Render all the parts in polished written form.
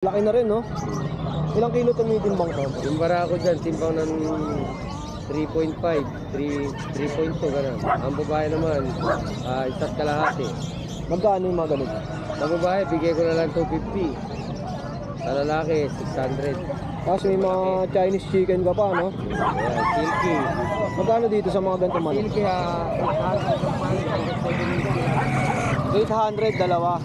Laki na rin, no? Ilang kilo tumitimbang to? Yung barako dyan, timbang ng 3.5, 3.2 gano'n. Ang babae naman, isa't kalahati. Magkano yung mga ganito? Ang babae, bigay ko na lang 250. Sa lalaki, 600. Tapos may mga Chinese chicken ka pa, no? Ayan, silky. Magkano dito sa mga ganito manok? Silky, 800, dalawa.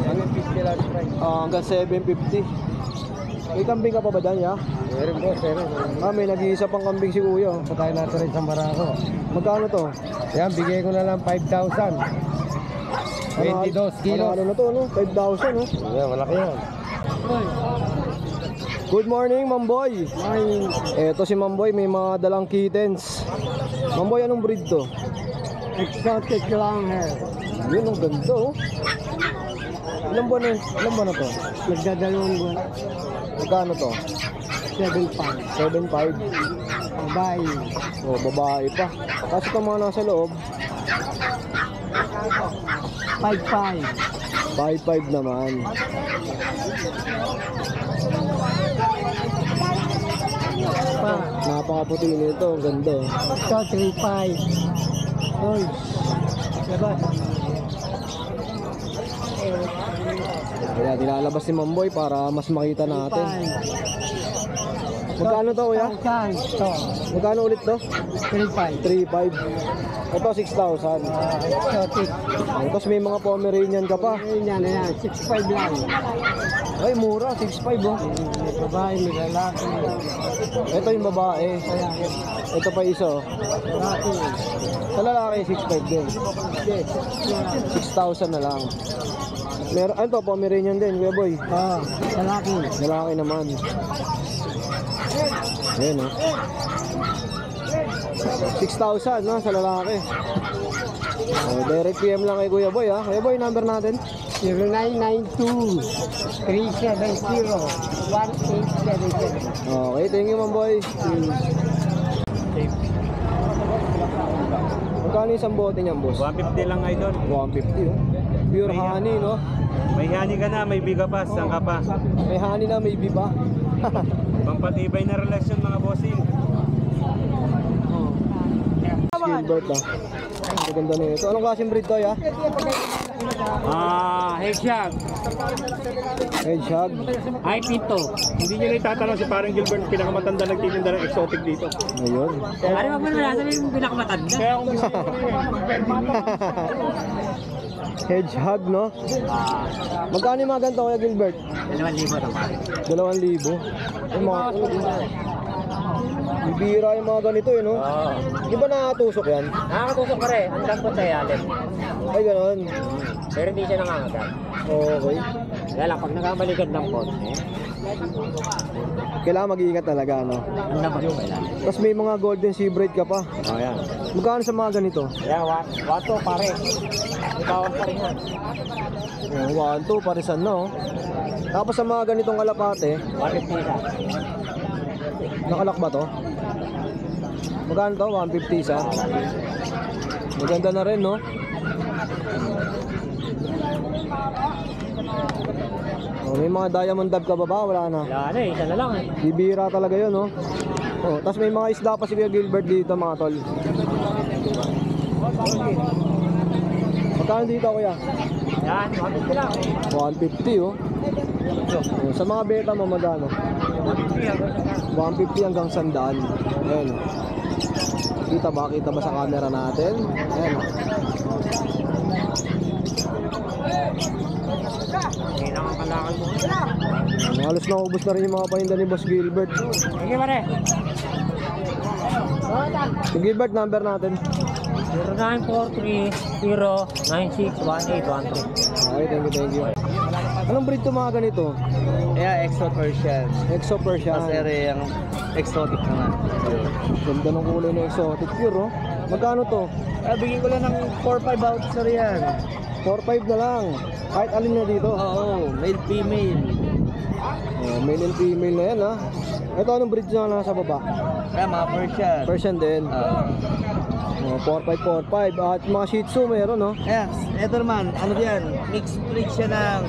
750 lang price. Hanggang 750. May kambing ka pa ba dyan, ya? Meron boss, meron. May nag-iisa pang kambing si kuya. Patay natin rin sa barako. Magkano to? Yan, bigay ko na lang 5,000. 22 kilos. Ano na to, no? 5,000, no? Yan, malaki yan. Good morning, Mamboy. Eto si Mamboy, may mga dalang kittens. Mamboy, anong breed to? Exotic lang eh. Yun, ang ganda, oh. Ilang buwan na to? Nagdadalawang buwan. Magkano to? 7.5. 7.5. Babae. Oh, babae pa. Kasi itong mga nasa loob, 5.5. 5.5 naman. Pa. Napakaputi nito, ang ganda. Ito 3.5. Hoy. Diba? Kaya nilalabas si Mamboy para mas makita natin. Magkano to, kuya? Ito. Magkano ulit to? 3.5. 3.5. Ito 6,000. Exotic. Tapos may mga Pomeranian ka pa. Yan, 6.5 lang. Ay, mura, 6.5 oh. May babae, may lalaki. Ito yung babae. Ito pa isa oh. Lalaki. Sa lalaki, 6.5 din. 6,000 na lang. Meron, ano to, Pomeranian din, kuya boy. Lalaki. Lalaki naman. Ayan oh. 6,000 no, sa lalaki. Direct PM lang kay Kuya Boy ha. Kuya Boy, number natin? 0992-370-1877. Okay, thank you, Mamboy. Magkano isang bote niyan, boss? 150 lang idol. 150 oh. Pure honey, no? May honey ka na, may biga pa, saan ka pa? May honey na, may bee pa. Pampatibay na relasyon mga bossing. Gilbert ah. Ang ganda na ito. Anong klaseng breed to, ya? Hedgehog. Hedgehog. Ay, Pinto. Hindi nyo na itatanong si parang Gilbert, pinakamatanda nagtitinda ng exotic dito. Ayun. Ano ba na sabi yung pinakamatanda? Kaya kung gusto nyo Hedgehog, no? Magkano yung mga ganito, Kuya Gilbert? 2,000 naman. 2,000. Yung mga bibira yung mga ganito eh, no? Di ba nakatusok yan? Nakakatusok pa rin. Ang dampot sa yalim. Ay, gano'n. Pero hindi siya nangangagat. Okay. Kaya lang, pag nagkabalikan ng pot, Kailangan mag-iingat talaga, no? ang dampot yung kailangan. Tapos may mga golden sea breed ka pa. Oh, yan. Magkano sa mga ganito? Kaya, wato pare. Ibawan pa rin yan. 1, 2, parisan, no? Tapos sa mga ganitong kalapate, 150 isa. nakalak ba to? Magkano to? 150 isa? Maganda na rin, no? Oh, may mga diamond dab ka ba ba? Wala na. Wala na, isa na lang eh. Bibira talaga yun, no? Oh, tapos may mga isda pa si Kuya Gilbert dito, mga tol. Magkano dito, kuya? Yan, 150 lang. 150, oh. Oh, sa mga beta mo, magkano? 150 hanggang 100. Ayan. Kita ba? Kita ba sa camera natin? Ayan. Hindi lang ang kalakal mo. Halos naubos na rin yung mga paninda ni Boss Gilbert. Sige pare. Si Gilbert, number natin. 0943-096-1813. Okay, thank you. Anong breed to mga ganito? Yeah, Exo Persian. Exo Persian. Mas ere yung exotic naman. Ganda ng kulay ng exotic pure, oh. Magkano to? Bigyan ko lang ng 4-5 out sa riyan. 4-5 na lang. Kahit alin na dito. Oo, male, female. Oh, Male and female na yan ha. Ito anong breed na nasa baba? Kaya mga Persian. Persian din. 4545 at mga Shih Tzu meron no? Kaya, ito naman, ano yan? Mixed breed siya ng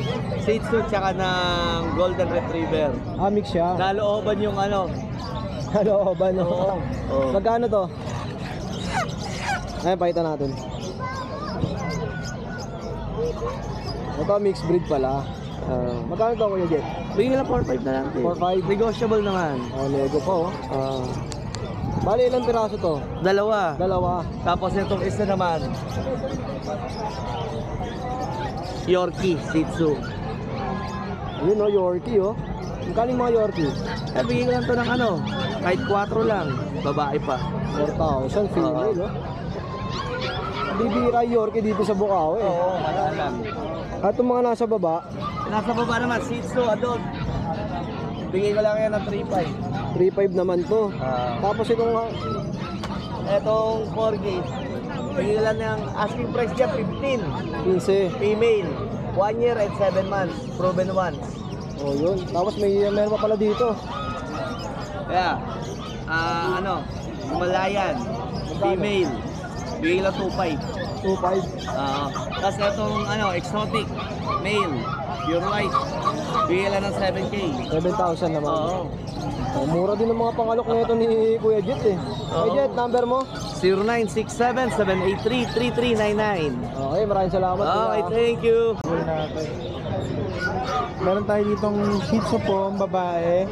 Shih Tzu tsaka ng Golden Retriever. Ah, mix siya. Nalooban yung ano. Hello, ba no? Oo. Magkano to? Ayun, pakita natin. Ito mixed breed pala. Magkano to Kuya Jet? Bigyan lang 4-5 na lang. 4-5. Negotiable naman. Lego pa oh. Bali ilang piraso to? Dalawa. Dalawa. Tapos itong isa naman. Yorkie, Shih Tzu. Yun oh, Yorkie oh. Magkano yung mga Yorkie? Bigyan ko lang to ng ano, kahit 4 lang. Babae pa. 4,000 female oh. Bibira Yorkie dito sa Bukaw eh. Oo, wala lang. At itong mga nasa baba, Nasa baba naman, Shih Tzu, adult. Bigay ko lang yan ng 3.5. 3,500 naman to. Tapos itong Etong 4K, bigay ko lang ng asking price niya, 15. 15. Female, 1 year and 7 months, proven one. Oh yun. Tapos meron pa pala dito. Kaya, ano, Himalayan, female, bigay lang 2.5. 2,500. Tapos itong ano, exotic, male, pure white, bigay lang ng 7K. 7,000 naman. Oo. Oh, mura din ang mga pangalok na ito ni Kuya Jet eh. Kuya Jet, number mo? 0967-783-3399. Okay, maraming salamat. Okay, Kuya. thank you. Meron tayo ditong Shih Tzu po, babae,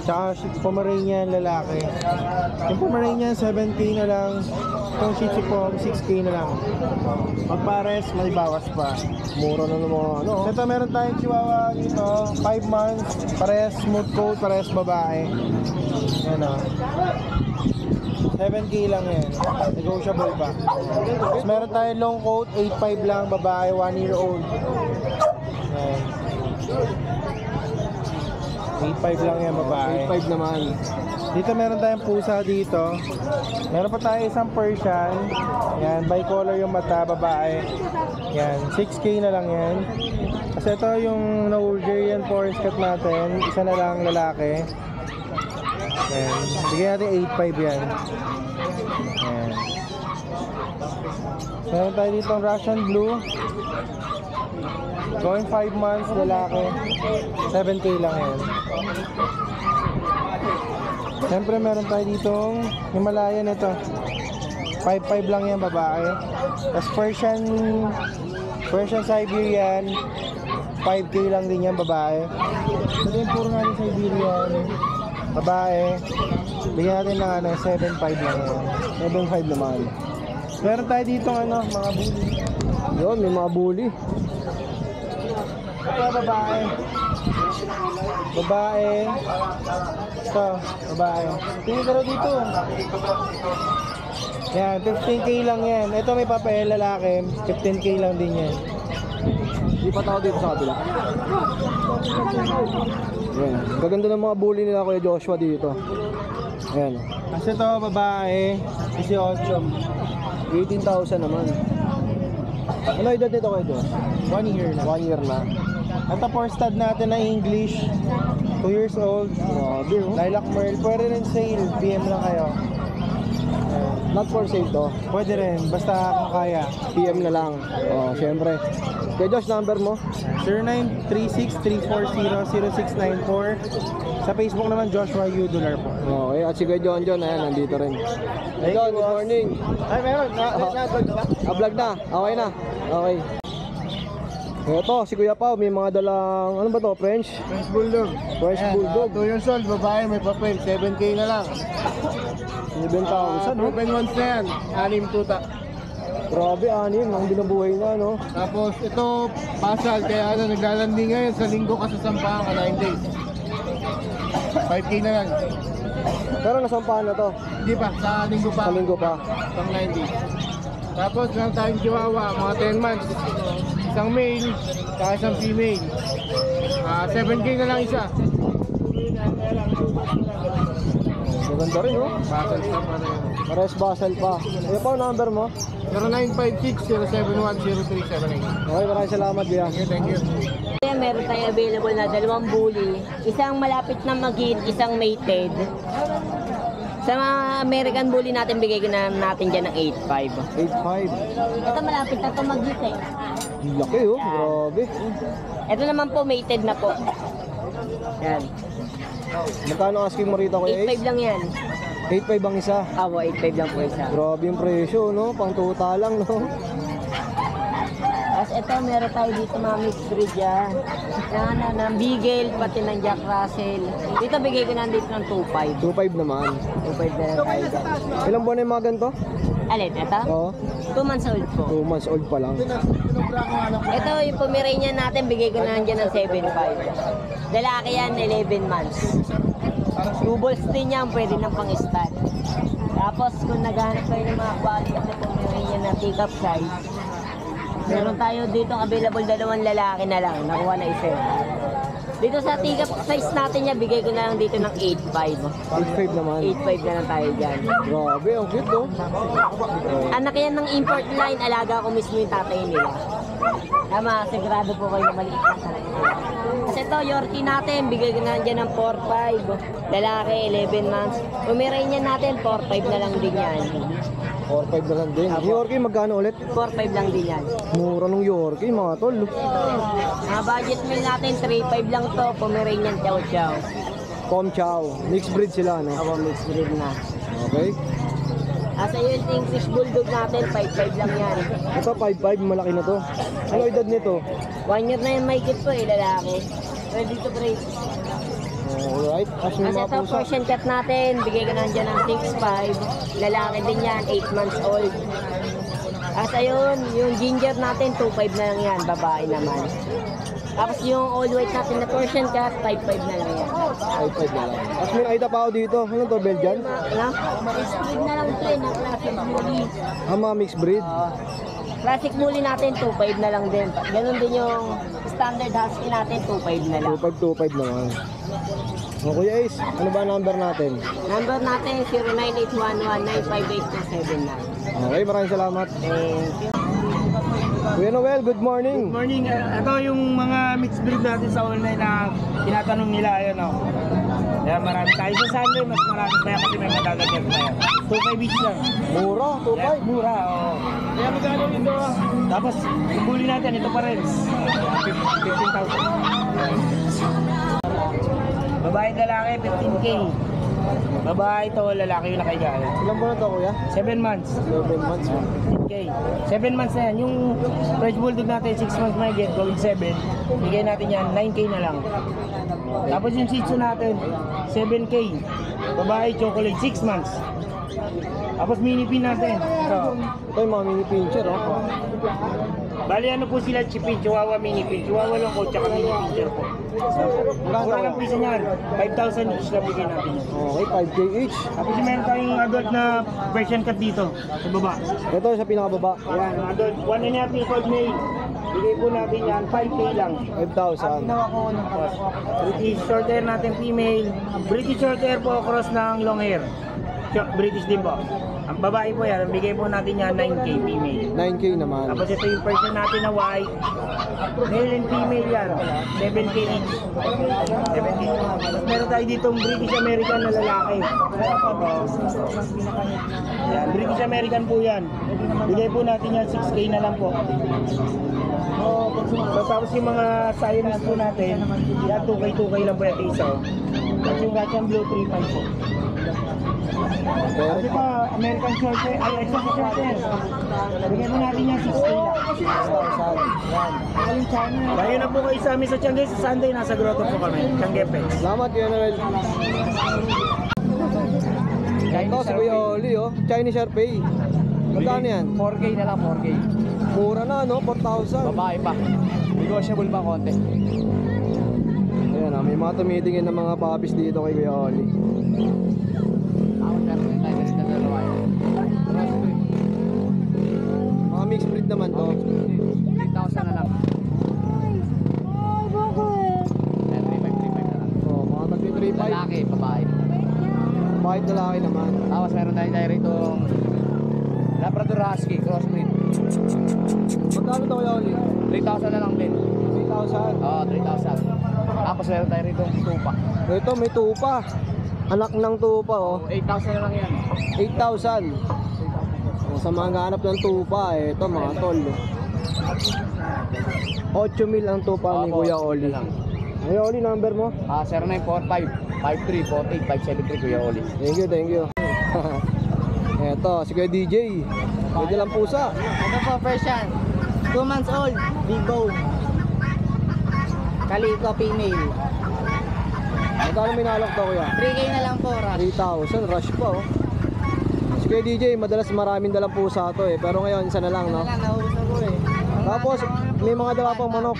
tsaka Pomeranian, lalaki. Yung Pomeranian, 7K na lang. Itong Shih Tzu po, 6K na lang. Pagpares, may bawas pa. Mura na ng mga ano. Ito, meron tayong Chihuahua dito, 5 months, pares smooth coat, pares babae. Yan o. 7K lang yan. Negotiable pa. Tapos meron tayong long coat, 8.5 lang, babae, 1 year old. Yan. 8.5 lang yan, babae. 8,500 naman. Dito meron tayong pusa dito. Meron pa tayo isang Persian. Yan, bicolor yung mata, babae. Yan, 6K na lang yan. Kasi ito yung Nigerian forest cat natin. Isa na lang lalaki. Yan, bigyan natin 8.5 yan. Yan. Meron tayo dito Russian Blue. Going 5 months, lalaki. 7K lang yan. Siyempre meron tayo ditong Himalayan ito. 5.5 lang yan, babae. Tapos Persian Siberian, 5K lang din yan, babae. Ito yung puro natin Siberian, babae. Bigyan natin ng ano, 7.5 lang yan. 7,500 naman. Meron tayo ditong ano, mga bully. Yun, may mga bully. Ito, babae. Babae. Ito, babae. Tingin ka raw dito. Yan, 15K lang yan. Ito may papel, lalaki. 15K lang din yan. Hindi pa tao dito sa kabila. Yan. Gaganda ng mga bully nila Kuya Joshua dito. Ayan. Kasi ito, babae. 18. 18,000 naman. Ano edad nito Kuya Josh? 1 year na. 1 year na. Ito, for stud natin na English. 2 years old. Grabe oh. Lilac Merle. Pwede rin sale. PM lang kayo. Not for sale to. Pwede rin. Basta kung kaya. PM na lang. Oh, syempre. Kuya Josh, number mo? 0936-340-0694. Sa Facebook naman, Joshua Udular po. Okay, at si Kuya John John, ayan, nandito rin. John, good morning. Ay, meron. Vlog na. Okay na. Okay. Ito, si Kuya Pao, may mga dalang, ano ba to, French? French Bulldog. French Bulldog. 2 years old, babae, may papel. 7K na lang. 7,000, no? Open ones na yan. 6 tuta. Grabe, anim, ang binubuhay na, no? Tapos ito, pasal. Kaya ano, naglalandi ngayon sa linggo ka sa Sampahan ka 9 days. 5K na lang. Pero nasampahan na to, Hindi pa, sa linggo pa. sa linggo pa. Pang 9 days. Tapos meron tayong Chihuahua, mga 10 months. Isang male, saka isang female. 7K na lang isa. Maganda rin, no? Basal pa pa rin. Pares Basel pa. Kuya Pao, number mo? 0956-071-0378. Okay, maraming salamat, Kuya. Thank you. Meron tayong available na dalawang bully. Isang malapit na mag-hit, isang mated. Sa mga American bully natin, bigay ko na natin dyan ng 8.5. 8.5. Ito malapit na ito mag-hit eh. Laki oh, grabe. Ito naman po, mated na po. Yan. Magkano asking mo rito kuya 8.5 Ace? lang yan. 8.5 ang isa. Apo, 8.5 lang po isa. Grabe yung presyo, no? Pang tuta lang, no? Tapos ito, meron tayo dito mga mixed breed yan. Ng Beagle, pati ng Jack Russell. Dito bigay ko na dito ng 2.5. 2.5 naman. 2.5 na lang tayo dyan. Ilang buwan na yung mga ganito? Alin, ito? Oo. 2 months old po. 2 months old pa lang. Ito, yung Pomeranian natin, bigay ko na lang dyan ng 7.5. Lalaki yan, 11 months. Two balls din yan, pwede ng pang-stud. Tapos, kung naghahanap kayo ng mga quality na Pomeranian na pick-up size, meron tayo dito available dalawang lalaki na lang, nakuha na isa. Dito sa pick-up size natin niya, bigay ko na lang dito ng 8.5. 8.5 naman. 8.5 na lang tayo dyan. Grabe, ang cute, no? Anak yan ng import line, alaga ko mismo yung tatay nila. Tama, sigurado po kayo na maliit na talaga sila. Kasi ito, Yorkie natin, bigay ko na dyan ng 4.5. Lalaki, 11 months. Pomeranian natin, 4.5 na lang din yan. 4.5 na lang din. Yung Yorkie, magkano ulit? 4.5 lang din yan. Mura nung Yorkie, mga tol. Mga budget meal natin, 3.5 lang to. Pomeranian Chow Chow. Pom Chow. Mixed breed sila, no? Ako mixed breed na. Okay. Asa yun, English Bulldog natin, 5.5 lang yan. Ito, 5.5, malaki na to. Ano edad nito? 1 year na yung may kit po eh, lalaki. Ready to break. Alright. As may Kasi mga ito, pusa. Persian cat natin, bigay ko na dyan ng 6.5. Lalaki din yan, 8 months old. At ayun, yung ginger natin, 2.5 na lang yan, babae naman. Tapos yung all white natin na Persian cat, 5.5 na lang yan. 5.5 na lang. As may nakita pa ako dito. Ano to, Belgian? Na? Spread na lang ito eh, ng classic bully. Mga mixed breed. Classic bully natin, 2.5 na lang din. Ganon din yung standard husky natin, 2.5 na lang. 2.5 naman. O, Kuya Ace, ano ba ang number natin? Number natin, 0981195879. Okay, maraming salamat. Thank you. Kuya Noel, good morning. Morning, ito yung mga mixed breed natin sa online na tinatanong nila, ayan o. Kaya marami tayo sa Sunday, mas marami pa yan kasi may madagagyan pa yan. 2.5 each lang. Mura, Yes, mura, oo. Kaya magkano ito? Tapos, yung bully natin, ito pa rin. 15,000. Babae at lalaki, 15K. Babae ito, lalaki yung nakaigaan. Ilang buwan na to, Kuya? 7 months. 11 months. 15K. 7 months na yan. Yung French Bulldog natin, 6 months may get, going 7. Bigay natin yan, 9K na lang. Tapos yung Shih Tzu natin, 7K. Babae, chocolate, 6 months. Tapos mini pin natin. Ito yung mga mini pincher, oh. Bali ano po sila, chipin, chihuahua, mini pin. Chihuahua lang po, tsaka mini pincher po. Magkano lang po isa niyan? 5,000 each na bigay natin yan. Okay, 5K each. Tapos meron tayong adult na Persian cat dito, sa baba. Ito sa pinakababa. Ayan, adult, 1.5 years old male. Bigay po natin yan, 5K lang. 5,000. Tapos, British short hair natin female. British short hair po, cross ng long hair. British din po. Ang babae po yan, ang bigay po natin yan 9K female. 9K naman. Tapos ito yung Persian natin na white. Male and female yan. 7K each. 7K. Tapos meron tayo ditong British American na lalaki. Yan, British American po yan. Bigay po natin yan 6K na lang po. So, tapos yung mga Siamese po natin, yan 2K lang po yung isa. Tapos yung Russian Blue 3.5 po. Kasi pa, American short hair, ay, extra short hair. Bigyan mo natin yan 6K lang. Yan. Kaya na po kayo sa amin sa Tiangge, sa Sunday, nasa grotto po kami. Tiangge Pets. Salamat, Kuya Noel. Ito si Kuya Oli, oh. Chinese Sharpei. Magkano yan? 4K na lang, 4K. Mura na, no? 4,000. Babae pa. Negotiable pa konti. Ayan, may mga tumitingin ng mga puppies dito kay Kuya Oli. Mga mixed breed naman to. 3,000 na lang. 3,500 na lang. Oh, mga tag-3.5. Lalaki, babae. Bakit lalaki naman? Tapos meron tayo rito Labrador Husky, crossbreed. Magkano to Kuya Oli? 3,000 na lang din. 3,000. Oo, 3,000. Tapos meron tayo rito yung tupa. Ito, may tupa. Anak ng tupa, oh. 8,000 na lang yan. 8,000. Sa mga naghahanap ng tupa, ito mga tol. 8,000 ang tupa ni Kuya Oli. Kuya Oli, number mo? 0945-5348-573 Kuya Oli. Thank you. Ito, si Kuya DJ. Pwede lang pusa. Ito po, Persian. 2 months old, big bone. Calico female. Magkano may nalok to, Kuya? 3K na lang po, Rat. 3,000, rush pa, oh. Si Kuya DJ, madalas maraming dalang pusa to, eh. Pero ngayon, isa na lang, no? Naubos na po eh. Tapos, may mga dala pang manok.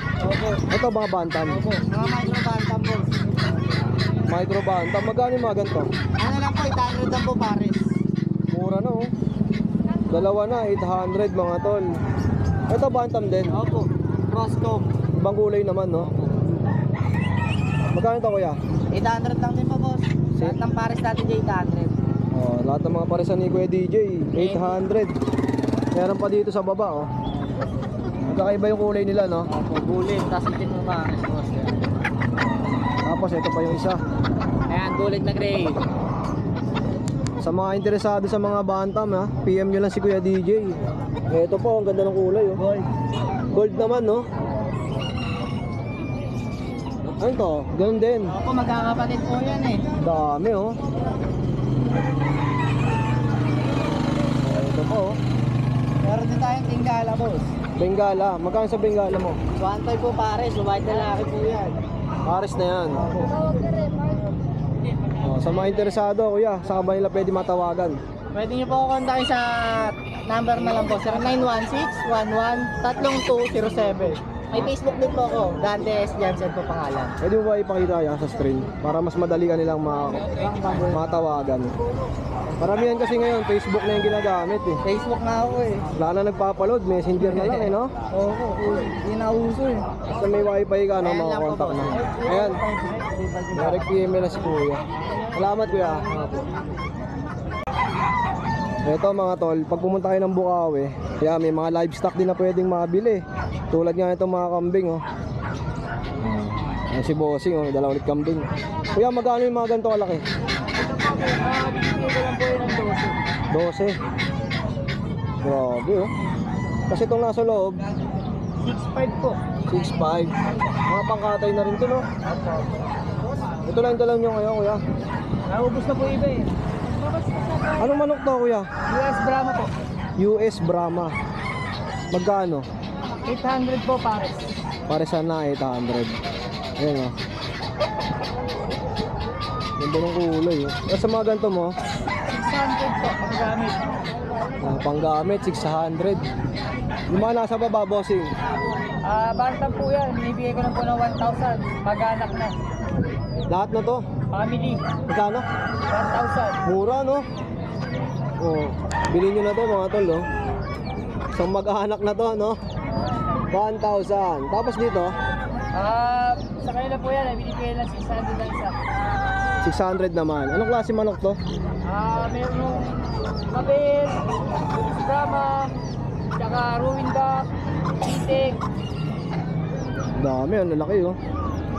Ito, mga bantam. Mga micro bantam po. Micro bantam. Magkano yung mga ganito? Ano lang po, 800 lang po pares. Mura na, oh. Dalawa na, 800 mga tol. Ito, bantam din. Opo, Roscom. Ibang kulay naman, no? Magkano ito, Kuya? 800 lang din po, boss. Lahat ng pares natin dyan 800. Oh, lahat ng mga paresan ni Kuya DJ, 800. Meron pa dito sa baba, oh. Magkakaiba yung kulay nila, no? Opo, gulit, tapos itin mo pares, boss. Tapos ito pa yung isa. Ayan, gulit na gray. Sa mga interesado sa mga bantam, ha, PM nyo lang si Kuya DJ. Ito po, ang ganda ng kulay, oh. Gold. Gold naman, no? Ano to? Ganun din. Opo, magkakapatid po yan eh. Dami, oh. Ito po, oh. Meron din tayong tingala, boss. Bengala. Magkano sa Bengala mo? 1.5 po pares, white na laki po yan. Pares na yan. Oh, sa mga interesado, Kuya, saan ba nila pwede matawagan? Pwede niyo po ako kontakin sa number na lang po, 0916-11-3207. May Facebook din po ako, Dante S. Jansen po pangalan. Pwede mo ba ipakita yan sa screen para mas madali ka nilang matawagan? Maramihan kasi ngayon, Facebook na yung ginagamit, eh. Facebook na ako eh. Wala na nagpapaload, messenger na lang, eh, no? Oo, hindi na uso eh. Basta may wifi ka, no? Ayan lang po, Makakontak na. boss. Ayan, direct PM na si Kuya. Salamat, Kuya. Ito mga tol, pag pumunta kayo ng Bukawi, kaya may mga livestock din na pwedeng mabili. Tulad nga itong mga kambing, oh. Ayan si Bossing, oh, dala ulit kambing. Kuya, magkano yung mga ganito kalaki? Bibigyan ko lang po yun ng 12. Grabe, oh. Kasi itong nasa loob, 6.5 po. 6.5. Mga pangkatay na rin to, no? Ito lang yung dala nyo ngayon, Kuya. Naubos na po iba eh. Anong manok to, Kuya? US Brahma po. US Brahma. Magkano? 800 po pares. Pare sana 800. Ayan, oh. Ganda ng kulay, oh. Sa mga ganito mo, 600 po ang gamit. panggamit 600. Yung mga nasa baba, Bossing. Bantam po yan. Binibigay ko lang po ng 1,000. Mag-anak na. Lahat na to. Family. Magkano? 1,000. Mura, no? Oh, bilhin nyo na to mga tol, no? Isang mag-anak na to, no? 1,000. Tapos dito, Sa kanila po yan. Binibigay lang 600 lang isa. 600 naman. Anong klase manok to? Meron yung Mabel, Brahma, tsaka Ruin Duck, Itik. Dami, ang lalaki, oh.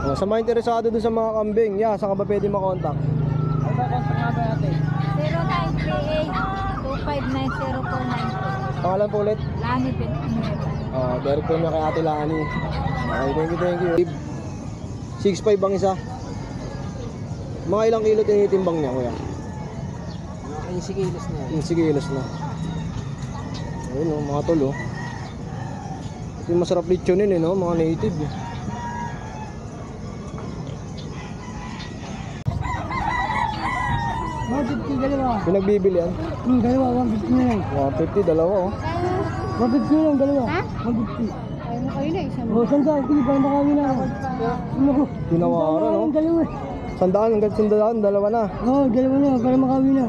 Oh, sa mga interesado dun sa mga kambing, saan ka ba pwede makontak? Ano ba kontak nga ba natin? 0938-259-0492. Pangalan po ulit? Lani Bentinera. Oh, direct po niya kay Ate Lani. Okay, thank you. 6.5 ang isa. Mga ilang kilo tinitimbang niya, Kuya? 15 kilos na. 15 kilos na. Ayun, oh, mga tol, oh. Ito yung masarap lechonin, eh, no? Mga native, eh. Dalawa. Pinagbibili yan? Dalawa, 150 na lang. 150, dalawa, oh. 150 na lang, dalawa. Ha? 150. Ay mo kayo na isang O, sandaan, hindi pa makawin na ako. Tinawaran, no? Dalawa. Sandaan, hanggang sandaan, dalawa na. Oo, dalawa na, para makawin na.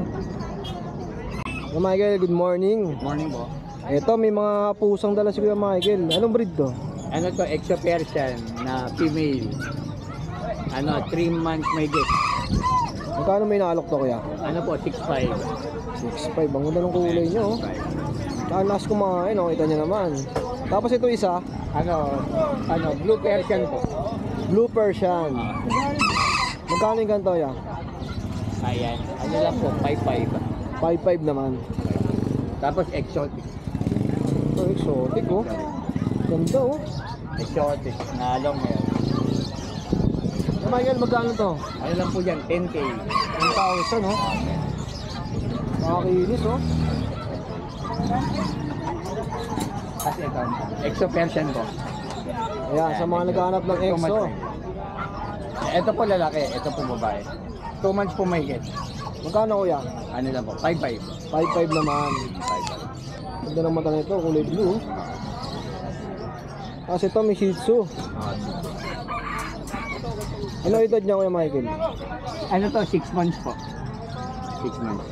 Kuya Michael, good morning. Morning po. Ito, may mga pusang dala si Kuya Michael. Anong breed to? Ano to, Exo Persian na female. 3 months may get. Magkano may naalok to, Kuya? Ano po, 6'5". 6.5. Ang ganda ng kulay niyo, oh. Tanas kumain, oh. Kita niyo naman. Tapos ito isa, Blue Persian po. Blue Persian. Magkano yung ganito yan? Ayan, ano lang po, 5.5. 5.5 naman. Tapos exotic. Ito exotic oh. Ganda oh. Exotic na long hair. Michael, magkano to? Ano lang po yan, 10K. 1,000 oh. Nakakinis oh. Kasi ito, Exo Persian po. Ayan, sa mga naghahanap ng EXO. Ito po lalaki, ito po babae. 2 months po mahigit. Magkano kuya? Ano lang po, 5.5. 5.5 naman. 5.5. Ganda ng mata nito, kulay blue. Tapos ito may Shih Tzu. Ano edad niya kuya Michael? Ano to, 6 months po. 6 months.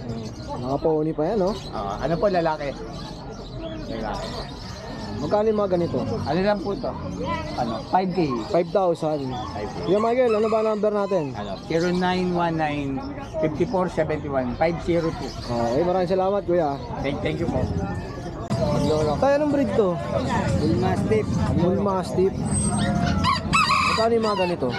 Nakapony pa yan oh. Ano po lalaki? Lalaki. Magkano yung mga ganito? Ano lang po to? Ano, 5K. 5,000. 5K. Kuya Michael, ano ba number natin? Ano, 0919-5471-502. Okay, maraming salamat kuya. Thank you po. Tayo, anong breed to? Bull Mastiff. Bull Mastiff. Magkano yung mga ganito?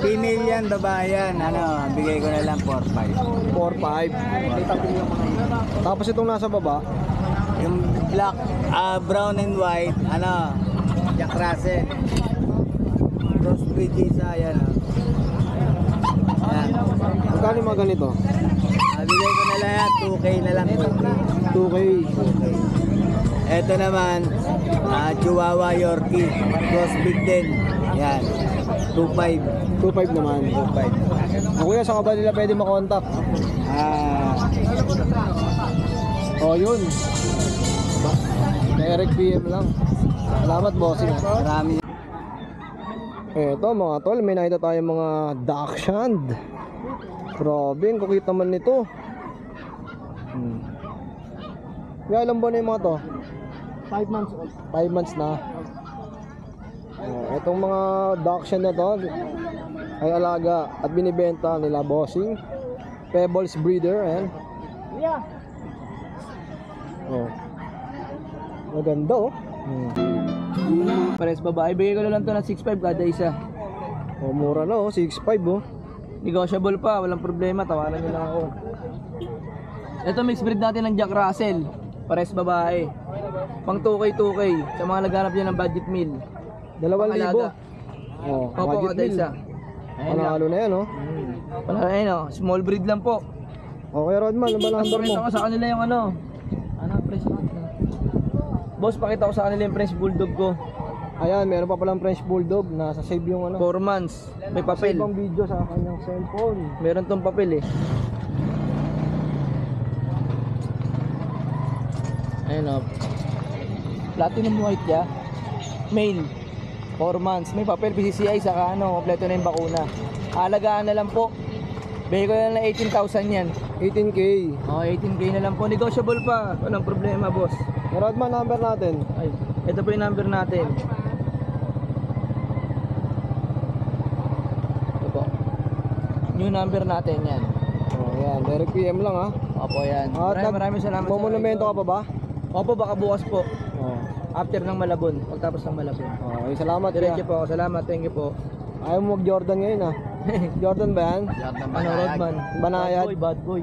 Female yan, babae yan. Ano, bigay ko na lang 4.5. 4.5. Tapos itong nasa baba, Yung black, brown and white, ano, Jack Russell. Crossbreed isa, yan. Yan. magkano yung mga ganito? Bigay ko na lang yan, 2K na lang. 2K. Ito naman, Chihuahua Yorkie. Crossbreed din. Yan. 2.5. 2.5 naman. 2.5. Kuya, saan ka ba nila pwede makontak? Oh, yun. Direct PM lang. Salamat, bossing. Marami. Eto mga tol, may nakita tayong mga Dachshund. Grabe, ang kukit naman nito. Ilang buwan na yung mga to? 5 months old. 5 months na. Etong mga Dachshund na to ay alaga at binibenta nila bossing. Pebbles breeder, ayan. Oh. Maganda oh. Pares babae, bigay ko na lang to ng 6.5 kada isa. Oh, mura na oh, 6.5 oh. Negotiable pa, walang problema, tawaran nyo lang ako. Ito mixed breed natin ng Jack Russell. Pares babae. Pang 2K, 2K. Sa mga naghanap dyan ng budget meal. 2,000. Alaga. Oh, Opo, budget kada meal. isa. Panalo na yan oh. Wala, ayun o, small breed lang po. Okay Rodman, ano ba number mo? Pakita ko sa kanila yung ano. Ano, French Bulldog. Boss, pakita ko sa kanila yung French Bulldog ko. Ayan, meron pa palang French Bulldog. Nasa save yung ano. 4 months. May papel. Save ang video sa kanyang cellphone. Meron tong papel eh. Ayun o. Platinum white ya. Male. 4 months. May papel, PCCI, saka ano, kompleto na yung bakuna. Alagaan na lang po. Bigay ko na lang 18,000 yan. 18K. Oh, 18K na lang po. Negotiable pa. Walang problema, boss. Rodman, number natin. Ay, ito po yung number natin. Ito po. New number natin yan. Oh, yan. Direct PM lang ha. Opo, yan. Maraming salamat. Monumento ka pa ba? Opo, baka bukas po. Oh. After ng Malabon. Pagtapos ng Malabon. Okay, salamat Diretso kuya. po ako. Salamat. Thank you po. Ayaw mo mag-Jordan ngayon ha. Jordan ba yan? Ano, Rodman? Banayad. Bad boy, bad boy.